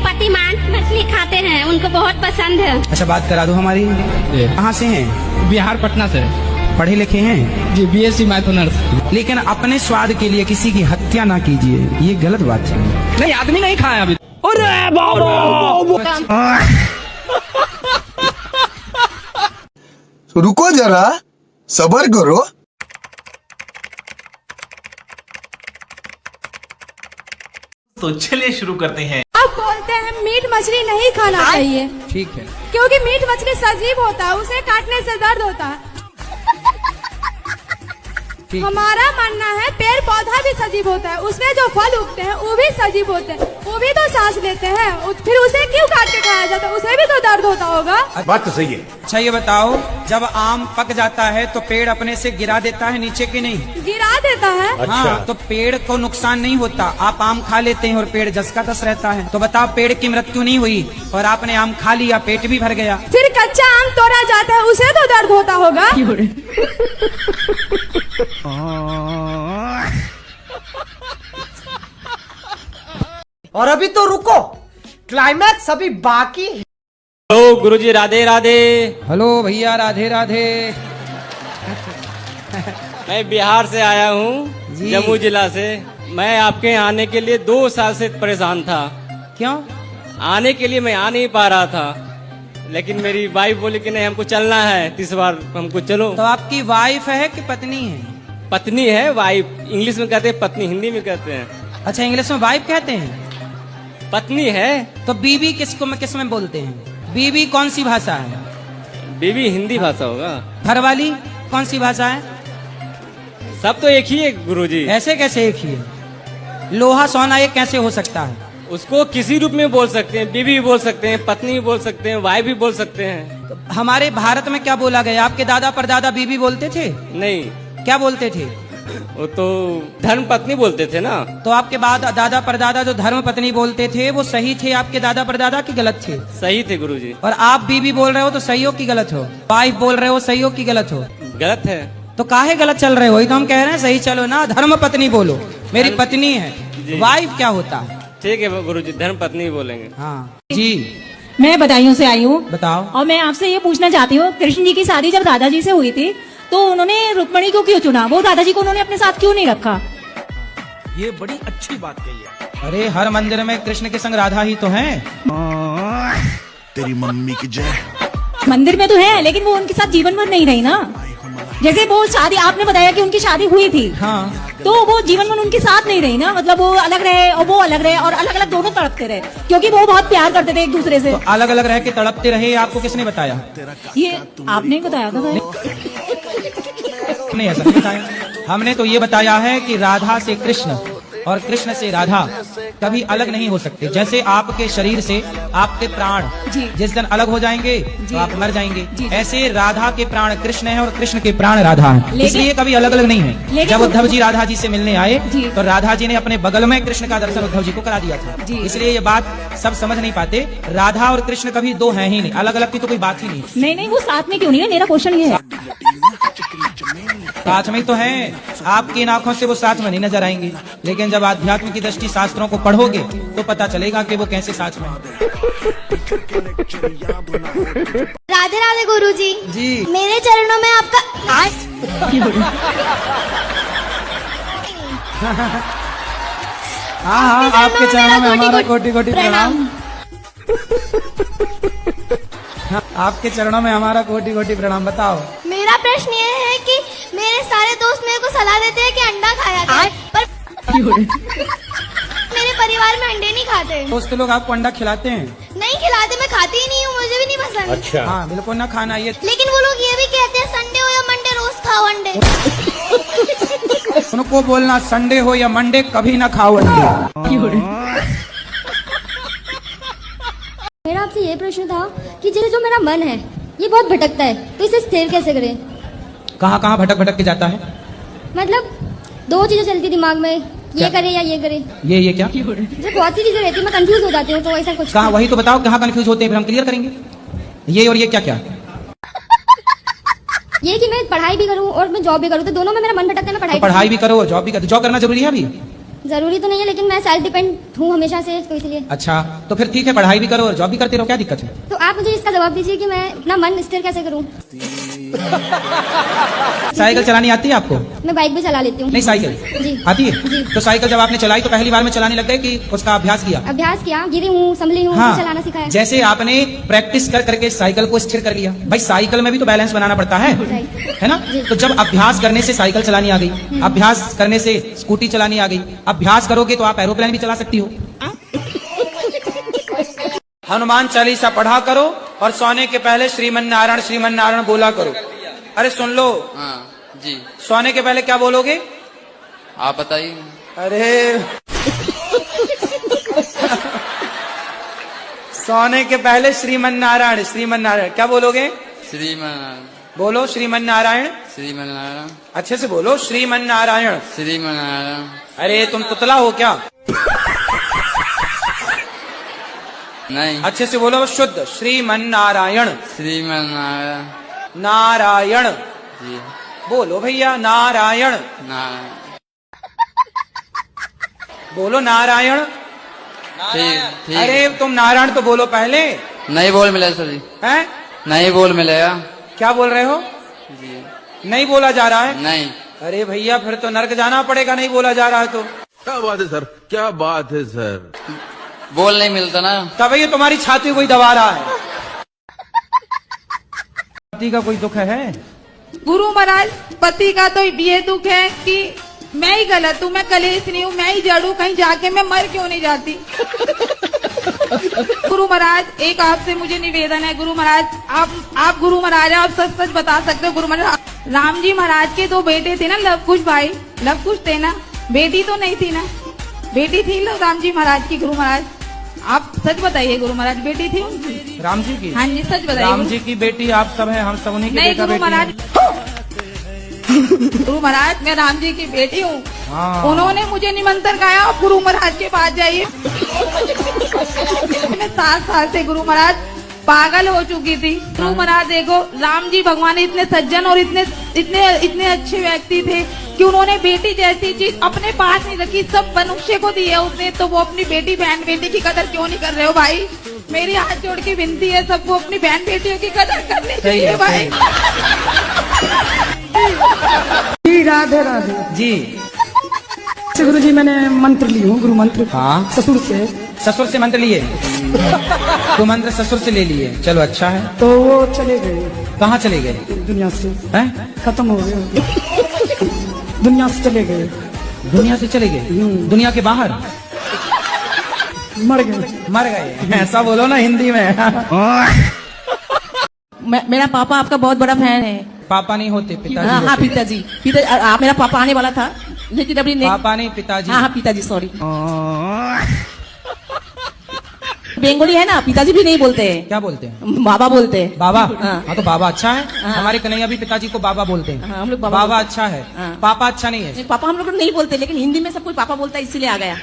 पतिमान मछली खाते हैं, उनको बहुत पसंद है। अच्छा, बात करा दो हमारी। कहाँ से हैं? बिहार, पटना से। पढ़े लिखे हैं? जी, BSc मैथ ऑनर्स। लेकिन अपने स्वाद के लिए किसी की हत्या ना कीजिए, ये गलत बात है। नहीं, आदमी नहीं खाया अभी। अरे बाबा, रुको जरा, सबर करो। तो चलिए शुरू करते हैं। अब बोलते हैं मीट मछली नहीं खाना चाहिए, ठीक है, क्योंकि मीट मछली सजीव होता है, उसे काटने से दर्द होता है। हमारा मानना है पेड़ पौधा भी सजीव होता है, उसमें जो फल उगते हैं वो भी सजीव होते हैं, वो भी तो सांस लेते हैं, फिर उसे क्यों काट के खाया जाता है? उसे भी तो दर्द होता होगा। बात तो सही है। अच्छा ये बताओ, जब आम पक जाता है तो पेड़ अपने से गिरा देता है नीचे की नहीं? गिरा देता है। अच्छा। हाँ, तो पेड़ को नुकसान नहीं होता, आप आम खा लेते हैं और पेड़ जस का तस रहता है। तो बताओ, पेड़ की मृत्यु नहीं हुई और आपने आम खा लिया, पेट भी भर गया। फिर कच्चा आम तोड़ा जाता है, उसे तो दर्द होता होगा। और अभी तो रुको, क्लाइमैक्स अभी बाकी है। हेलो गुरुजी, राधे राधे। हेलो भैया, राधे राधे। मैं बिहार से आया हूँ, जी। जम्मू जिला से। मैं आपके यहाँ आने के लिए 2 साल से परेशान था। क्यों? आने के लिए मैं आ नहीं पा रहा था, लेकिन मेरी वाइफ बोली कि नहीं, हमको चलना है, इस बार हमको चलो। तो आपकी वाइफ है कि पत्नी है? पत्नी है, वाइफ इंग्लिश में कहते हैं, पत्नी हिंदी में कहते हैं। अच्छा, इंग्लिश में वाइफ कहते हैं। पत्नी है। तो बीबी किस में बोलते हैं? बीबी कौन सी भाषा है? बीवी हिंदी भाषा होगा। घरवाली कौन सी भाषा है? सब तो एक ही है गुरुजी। ऐसे कैसे एक ही है? लोहा सोना एक कैसे हो सकता है? उसको किसी रूप में बोल सकते हैं, बीवी भी बोल सकते हैं, पत्नी भी बोल सकते हैं, वाइफ भी बोल सकते हैं। तो हमारे भारत में क्या बोला गया? आपके दादा परदादा बीबी बोलते थे? नहीं, क्या बोलते थे? वो तो धर्म पत्नी बोलते थे ना। तो आपके बाद दादा परदादा जो धर्म पत्नी बोलते थे, वो सही थे आपके दादा परदादा की गलत थे? सही थे गुरुजी। और आप बीबी बोल रहे हो तो सही हो कि गलत हो? वाइफ बोल रहे हो, सही हो कि गलत हो? गलत है। तो काहे गलत चल रहे हो? ये तो हम कह रहे हैं सही चलो ना। धर्म पत्नी बोलो, मेरी पत्नी है। वाइफ क्या होता है? ठीक है गुरुजी, धर्म पत्नी बोलेंगे। हाँ जी, मैं बदायूं से आई हूँ। बताओ। और मैं आपसे ये पूछना चाहती हूँ, कृष्ण जी की शादी जब दादाजी से हुई थी तो उन्होंने रुक्मणी को क्यों चुना? वो दादाजी को उन्होंने अपने साथ क्यों नहीं रखा? ये बड़ी अच्छी बात कही है। अरे हर मंदिर में कृष्ण के संग राधा ही तो है। तेरी मम्मी की जय। मंदिर में तो है, लेकिन वो उनके साथ जीवन भर नहीं रही ना। जैसे वो शादी, आपने बताया कि उनकी शादी हुई थी, हाँ, तो वो जीवन भर उनके साथ नहीं रही ना। मतलब वो अलग रहे और वो अलग रहे, और अलग अलग दोनों तड़पते रहे, क्योंकि वो बहुत प्यार करते थे एक दूसरे से। तो अलग अलग रह के तड़पते रहे, आपको किसने बताया? ये आपने बताया था। नहीं, ऐसा नहीं बताया। हमने तो ये बताया है कि राधा से कृष्ण और कृष्ण से राधा कभी अलग नहीं हो सकते। जैसे आपके शरीर से आपके प्राण जिस दिन अलग हो जाएंगे तो आप मर जाएंगे, ऐसे राधा के प्राण कृष्ण है और कृष्ण के प्राण राधा है, इसलिए कभी अलग अलग नहीं है। जब उद्धव जी राधा जी से मिलने आए तो राधा जी ने अपने बगल में कृष्ण का दर्शन उद्धव जी को करा दिया था। इसलिए ये बात सब समझ नहीं पाते। राधा और कृष्ण कभी दो हैं ही नहीं, अलग अलग की तो कोई बात ही नहीं। नहीं, वो साथ में क्यों नहीं है? मेरा क्वेश्चन ये है। साथ में तो हैं, आपकी इन आंखों से वो साथ में नहीं नजर आएंगे, लेकिन जब आध्यात्म की दृष्टि शास्त्रों को पढ़ोगे तो पता चलेगा कि वो कैसे साथ में हैं। राधे राधे गुरुजी। जी। मेरे चरणों में आपका हाँ, आपके चरणों में हमारा कोटि कोटि प्रणाम। आपके चरणों में हमारा कोटि कोटि प्रणाम। बताओ। मेरा प्रश्न ये है कि मेरे सारे दोस्त मेरे को सलाह देते हैं कि अंडा खाया करें, पर मेरे परिवार में अंडे नहीं खाते। दोस्त लोग आपको अंडा खिलाते हैं? नहीं खिलाते, मैं खाती ही नहीं हूँ, मुझे भी नहीं पसंद। अच्छा। हाँ, बिल्कुल ना खाना ये। लेकिन वो लोग ये भी कहते हैं संडे हो या मंडे रोज खाओ अंडे। उनको बोलना संडे हो या मंडे कभी ना खाओ अंडे। मेरा आपसे ये प्रश्न था कि जैसे जो मेरा मन है ये बहुत भटकता है, तो इसे स्थिर कैसे करें? कहाँ कहाँ भटक भटक के जाता है? मतलब दो चीजें चलती दिमाग में, ये करे या ये करे। ये क्या? जो बहुत सी चीजें रहती है, मैं कंफ्यूज हो जाती हूँ, तो ऐसा कुछ। कहाँ? वही तो बताओ, कहाँ कंफ्यूज होते हैं, फिर हम क्लियर करेंगे। ये और ये क्या क्या? ये कि मैं पढ़ाई भी करूँ और मैं जॉब भी करूँ, तो दोनों में मेरा मन भटकता है। मैं तो पढ़ाई भी करो, जॉब भी करो। जॉब करना जरूरी है अभी? जरूरी तो नहीं है, लेकिन मैं सेल्फ डिपेंड हूँ हमेशा से, तो इसलिए। अच्छा, तो फिर ठीक है, पढ़ाई भी करो और जॉब भी करते रहो, क्या दिक्कत है? तो आप मुझे इसका जवाब दीजिए कि मैं अपना मन स्थिर कैसे करूँ। साइकिल चलानी आती है आपको? मैं बाइक भी चला लेती हूँ। नहीं, साइकिल जी आती है? जी। तो साइकिल जब आपने चलाई तो पहली बार में चलाने लग गए कि उसका अभ्यास किया? अभ्यास किया, गिरी हूँ, संभली हूँ, हाँ, चलाना सिखाया। जैसे आपने प्रैक्टिस कर करके साइकिल को स्थिर कर लिया। भाई साइकिल में भी तो बैलेंस बनाना पड़ता है ना? जी। तो जब अभ्यास करने से साइकिल चलानी आ गई, अभ्यास करने से स्कूटी चलानी आ गई, अभ्यास करोगे तो आप एरोप्लेन भी चला सकती हो। हनुमान चालीसा पढ़ा करो और सोने के पहले श्रीमन नारायण बोला करो। अरे सुन लो। हाँ जी। सोने के पहले क्या बोलोगे? आप बताइए। अरे सोने के पहले श्रीमन नारायण क्या बोलोगे? श्रीमन। बोलो श्रीमन नारायण। अच्छे से बोलो श्रीमन नारायण। अरे तुम तुतला हो क्या? नहीं। अच्छे से बोलो शुद्ध श्रीमन नारायण। नारायण जी। बोलो भैया नारायण। बोलो नारायण। ठीक। अरे तुम नारायण तो बोलो पहले। नहीं बोल मिलेगा सर जी। हैं? नहीं बोल मिलेगा। क्या बोल रहे हो? जी। नहीं बोला जा रहा है? नहीं। अरे भैया फिर तो नर्क जाना पड़ेगा, नहीं बोला जा रहा है तो। क्या बात है सर, क्या बात है सर। बोल नहीं मिलता ना। तब ये तुम्हारी छाती कोई दबा रहा है। छाती का कोई दुख है? गुरु महाराज, पति का तो ये दुख है कि मैं ही गलत हूँ, मैं कलेश नहीं हूँ, मैं ही जड़ हूँ, कहीं जाके मैं मर क्यों नहीं जाती। गुरु महाराज, एक आपसे मुझे निवेदन है गुरु महाराज, आप गुरु महाराज आप सच सच बता सकते हो गुरु महाराज। राम जी महाराज के दो बेटे थे ना, लवकुश भाई, लवकुश थे ना, बेटी तो नहीं थी ना? बेटी थी राम जी महाराज की गुरु महाराज, आप सच बताइए गुरु महाराज, बेटी थी उनकी? राम जी की? हाँ जी सच बताइए। राम जी की बेटी आप सब हैं, हम सब उन्हीं की नहीं बेटा गुरु बेटी महाराज, गुरु महाराज मैं राम जी की बेटी हूँ। हाँ। उन्होंने मुझे निमंत्रण गाया, आप गुरु महाराज के पास जाइए। मैं 7 साल से गुरु महाराज पागल हो चुकी थी। गुरु महाराज देखो, राम जी भगवान इतने सज्जन और इतने अच्छे व्यक्ति थे कि उन्होंने बेटी जैसी चीज अपने पास नहीं रखी, सब मनुष्य को दी है उसने, तो वो अपनी बेटी बहन बेटी की कदर क्यों नहीं कर रहे हो भाई? मेरी हाथ जोड़ के विनती है सबको अपनी बहन बेटियों की कदर करनी चाहिए भाई। राधे राधे जी। गुरु जी, मैंने मंत्र ली हूँ, गुरु मंत्र। हाँ। ससुर से। ससुर से मंत्र लिए? तो मंत्र ससुर से ले लिए, चलो अच्छा है। तो वो चले गए। कहाँ चले गए? दुनिया से। हैं? खत्म हो गए। दुनिया से चले गए। दुनिया से चले गए? दुनिया के बाहर? मर गए। मर गए, ऐसा बोलो ना हिंदी में। मेरा पापा आपका बहुत बड़ा फैन है। पापा नहीं होते, पिताजी हाँ होते। पिताजी, मेरा पापा आने वाला था लेकिन अभी नहीं। पापा नहीं, पिताजी। हाँ पिताजी, सॉरी। बंगाली है ना, पिताजी भी नहीं बोलते हैं। क्या बोलते हैं? बाबा बोलते हैं। बाबा? हाँ। हाँ तो बाबा अच्छा है। हाँ। हमारे कन्हैया भी पिताजी को बाबा बोलते हैं। हाँ, हम लोग बाबा अच्छा है। हाँ। पापा अच्छा नहीं है। नहीं, पापा हम लोग नहीं बोलते, लेकिन हिंदी में सब कोई पापा बोलता है, इसीलिए आ गया।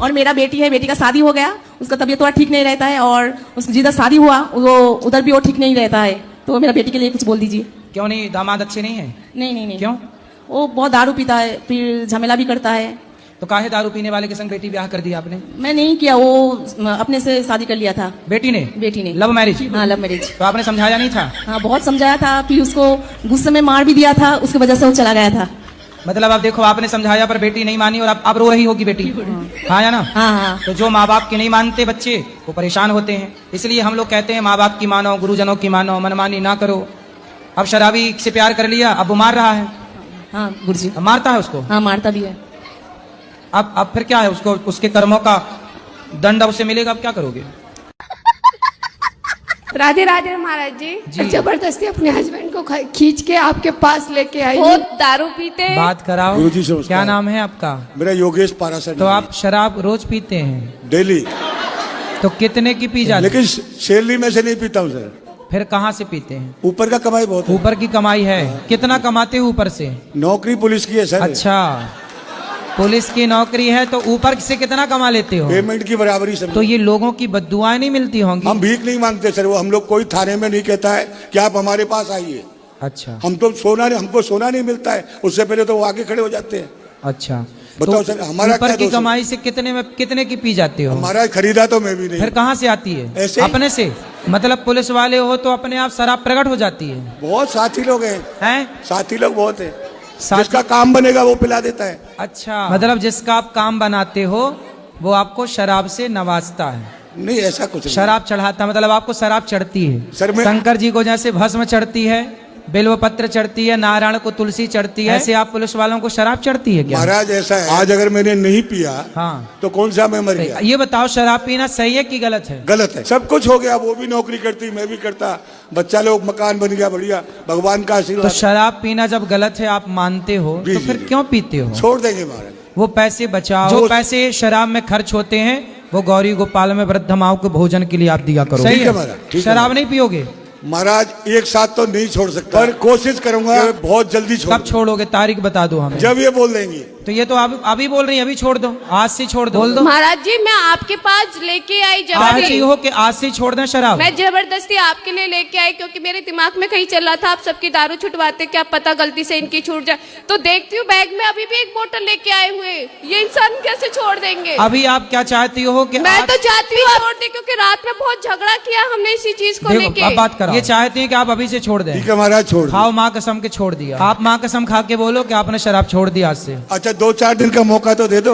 और मेरा बेटी है, बेटी का शादी हो गया, उसका तबीयत थोड़ा ठीक नहीं रहता है, और उसकी जिधर शादी हुआ वो उधर भी वो ठीक नहीं रहता है, तो मेरा बेटी के लिए कुछ बोल दीजिए। क्यों नहीं? दामाद अच्छे नहीं है? नहीं। क्यों? वो बहुत दारू पीता है, फिर झमेला भी करता है। तो काहे दारू पीने वाले के संग बेटी ब्याह कर दिया आपने? मैं नहीं किया, वो अपने से शादी कर लिया था। बेटी ने? बेटी ने। Love marriage? हाँ लव मैरिज। तो आपने समझाया नहीं था? हाँ बहुत समझाया था, फिर उसको गुस्से में मार भी दिया था, उसकी वजह से वो चला गया था। मतलब आप देखो, आपने समझाया पर बेटी नहीं मानी और आप रो रही होगी बेटी। हाँ या ना? हाँ। तो जो माँ बाप की नहीं मानते बच्चे वो परेशान होते हैं, इसलिए हम लोग कहते हैं माँ बाप की मानो, गुरुजनों की मानो, मनमानी ना करो। अब शराबी से प्यार कर लिया, अब वो मार रहा है। हाँ गुरुजी। अब मारता है उसको? हाँ मारता भी है। अब फिर क्या है, उसको उसके कर्मों का दंड उसे मिलेगा, अब क्या करोगे? राधे राधे महाराज जी, जबरदस्ती अपने हस्बैंड को खींच के आपके पास लेके आई। बहुत दारू पीते। बात कराओ। गुरुजी से क्या नाम है आपका? मेरा योगेश पारासर। तो आप शराब रोज पीते हैं? डेली। तो कितने की पी जाती? लेकिन सैलरी में से नहीं पीता हूँ सर। फिर कहाँ से पीते हैं? ऊपर का कमाई बहुत है। ऊपर की कमाई है? कितना कमाते हो ऊपर से? नौकरी पुलिस की है सर। अच्छा, पुलिस की नौकरी है तो ऊपर से कितना कमा लेते हो? पेमेंट की बराबरी सर। तो ये लोगों की बद्दुआएं नहीं मिलती होंगी? हम भीख नहीं मांगते सर, वो हम लोग कोई थाने में नहीं कहता है कि आप हमारे पास आइए। अच्छा। हमको सोना नहीं मिलता है, उससे पहले तो वो आगे खड़े हो जाते हैं। अच्छा, बताओ सर, हमारा ऊपर क्या की दोष है? कमाई से कितने की पी जाते हो? हमारा खरीदा तो मैं भी नहीं। फिर कहाँ से आती है? ऐसे ही। अपने से? मतलब पुलिस वाले हो तो अपने आप शराब प्रकट हो जाती है? बहुत साथी लोग हैं, साथी लोग बहुत है, साथी- जिसका काम बनेगा वो पिला देता है। अच्छा, मतलब जिसका आप काम बनाते हो वो आपको शराब से नवाजता है? नहीं, ऐसा कुछ नहीं। शराब चढ़ाता, मतलब आपको शराब चढ़ती है? सर, मैं- शंकर जी को जैसे भस्म चढ़ती है, बिल्व पत्र चढ़ती है, नारायण को तुलसी चढ़ती है, ऐसे आप पुलिस वालों को शराब चढ़ती है क्या? महाराज ऐसा है, आज अगर मैंने नहीं पिया हाँ, तो कौन सा मैं मर गया? ये बताओ, शराब पीना सही है कि गलत है? गलत है। सब कुछ हो गया, वो भी नौकरी करती, मैं भी करता, बच्चा लोग, मकान बन गया, बढ़िया, भगवान का तो आशीर्वाद। शराब पीना जब गलत है आप मानते हो जी, तो जी, फिर जी। क्यों पीते हो? छोड़ देंगे महाराज। वो पैसे बचाओ, जो पैसे शराब में खर्च होते हैं वो गौरी गोपाल में वृद्ध माओ के भोजन के लिए आप दिया करो। ठीक सही है महाराज, ठीक है शराब महाराज। नहीं पियोगे? महाराज एक साथ तो नहीं छोड़ सकता, पर कोशिश करूंगा कि बहुत जल्दी छोड़ कब छोड़ोगे? तारीख बता दो हमें। जब ये बोल देंगे। तो ये तो आप अभी बोल रही हैं, अभी छोड़ दो, आज से छोड़ दो। बोल दो महाराज जी, मैं आपके पास लेके आई आज ही जबरदस्ती। हो कि आज से छोड़ दें शराब? मैं जबरदस्ती आपके लिए लेके आई क्योंकि मेरे दिमाग में कहीं चल रहा था आप सबकी दारू छुटवाते, क्या पता गलती से इनकी छूट जाए। तो देखती हूँ बैग में अभी भी एक बोतल लेके आए हुए, ये इंसान कैसे छोड़ देंगे? अभी आप क्या चाहती हो कि मैं आज- तो चाहती हूँ छोड़ दे, क्योंकि रात में बहुत झगड़ा किया हमने इसी चीज को देखो लेके। अब बात करो, ये चाहती हैं कि आप अभी से छोड़ दें? ठीक है महाराज, छोड़ दो। खाओ माँ कसम के छोड़ दिया। आप माँ कसम खा के बोलो कि आपने शराब छोड़ दी आज से। अच्छा, 2-4 दिन का मौका तो दे दो।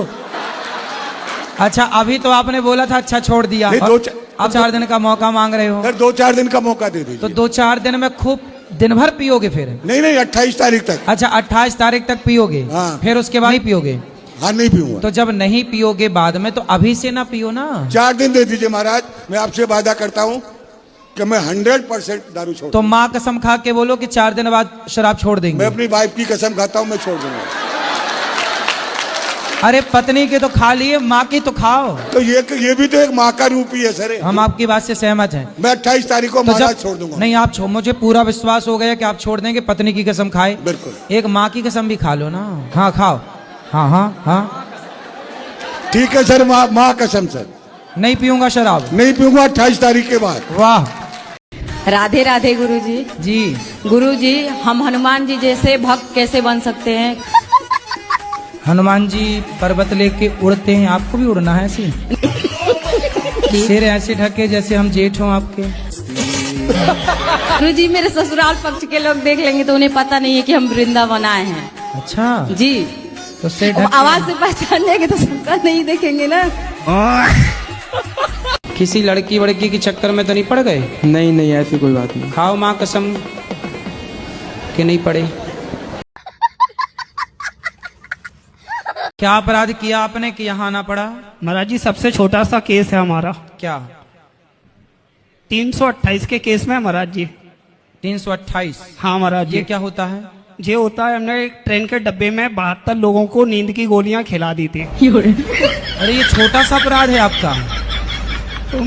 अच्छा, अभी तो आपने बोला था अच्छा छोड़ दिया, नहीं, अब 4 दिन का मौका मांग रहे हो? सर 2-4 दिन का मौका दे दीजिए। तो 2-4 दिन में खूब दिन भर पियोगे फिर? नहीं, 28 तारीख तक। अच्छा, 28 तारीख तक पियोगे? हाँ। फिर उसके बाद नहीं पियोगे? हाँ, नहीं पीऊंगा। तो जब नहीं पियोगे बाद में तो अभी से ना पियो ना। 4 दिन दे दीजिए महाराज, मैं आपसे वादा करता हूँ कि मैं 100% दारू छोड़ तो माँ कसम खा के बोलो कि 4 दिन बाद शराब छोड़ देंगे। मैं अपनी वाइफ की कसम खाता हूँ, मैं छोड़ दूंगा। अरे पत्नी के तो खा लिए, माँ की तो खाओ। तो ये भी तो एक माँ का रूप ही है सर। हम आपकी बात से सहमत हैं। मैं 28 तारीख को तो महाराज छोड़ दूंगा। नहीं, आप मुझे पूरा विश्वास हो गया कि आप छोड़ देंगे, पत्नी की कसम खाए। बिल्कुल। एक माँ की कसम भी खा लो ना। हाँ खाओ, हाँ हाँ हाँ। ठीक है सर, माँ कसम सर, नहीं पीऊंगा शराब, नहीं पीऊंगा 28 तारीख के बाद। वाह। राधे राधे गुरुजी। जी गुरुजी, हम हनुमान जी जैसे भक्त कैसे बन सकते हैं? हनुमान जी पर्वत लेके उड़ते हैं, आपको भी उड़ना है ऐसे? सिर ऐसे ढके जैसे हम जेठ हों आपके। गुरुजी, मेरे ससुराल पक्ष के लोग देख लेंगे तो उन्हें पता नहीं है कि हम वृंदावन आए हैं। अच्छा जी, तो सिर अब ढक आवाज से पहचान लेंगे तो सबका नहीं देखेंगे ना। किसी लड़की वड़की के चक्कर में तो नहीं पड़ गए? नहीं, ऐसी कोई बात नहीं। खाओ माँ कसम कि नहीं पड़े। क्या अपराध किया आपने कि यहाँ आना पड़ा? महाराज जी, सबसे छोटा सा केस है हमारा। क्या? 328 के केस में महाराज जी। 328? हाँ महाराज जी। ये क्या होता है? ये होता है, हमने एक ट्रेन के डब्बे में 72 लोगों को नींद की गोलियां खिला दी थी। अरे ये छोटा सा अपराध है आपका। तो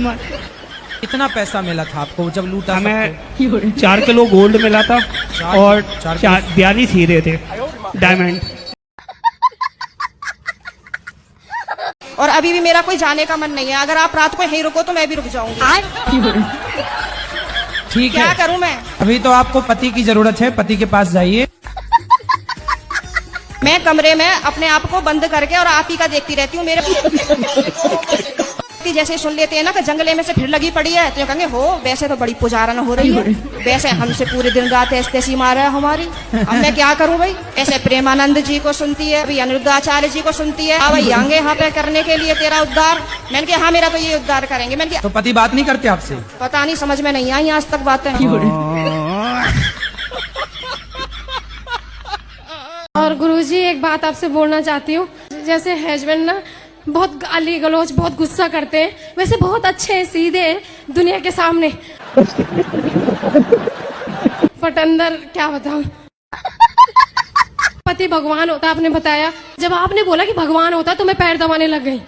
कितना पैसा मिला था आपको जब लूटा? हमें 4 किलो गोल्ड मिला था और 42 हीरे थे, डायमंड। और अभी भी मेरा कोई जाने का मन नहीं है। अगर आप रात को यहीं रुको तो मैं भी रुक जाऊंगी। ठीक है, क्या करूं मैं? अभी तो आपको पति की जरूरत है, पति के पास जाइए। मैं कमरे में अपने आप को बंद करके और आप ही का देखती रहती हूँ। मेरे जैसे सुन लेते हैं ना कि जंगले में से फिर लगी पड़ी है, तो कहेंगे हो वैसे तो बड़ी पुजारन हो रही है, वैसे हमसे पूरे दिन रात ऐसी मारा है हमारी। अब मैं क्या करूं भाई? ऐसे प्रेमानंद जी को सुनती है, अभी अनिरुद्धाचार्य जी को सुनती है, अब आएंगे यहाँ पे करने के लिए तेरा उद्धार। मैंने कहा हाँ, मेरा तो ये उद्धार करेंगे। मैंने कहा तो पति बात नहीं करते आपसे? पता नहीं, समझ में नहीं आई आज तक बातें। और गुरुजी, एक बात आपसे बोलना चाहती हूँ। जैसे हस्बैंड ना बहुत गाली गलौज, बहुत गुस्सा करते हैं, वैसे बहुत अच्छे हैं, सीधे हैं दुनिया के सामने। बट अंदर क्या बताऊं। पति भगवान होता, आपने बताया। जब आपने बोला कि भगवान होता तो मैं पैर दबाने लग गई।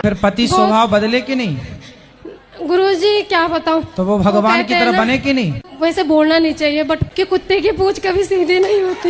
फिर पति स्वभाव बदले कि नहीं? गुरुजी क्या बताऊं। तो वो भगवान की तरह बने कि नहीं? वैसे बोलना नहीं चाहिए, बट कि कुत्ते की पूंछ कभी सीधी नहीं होती।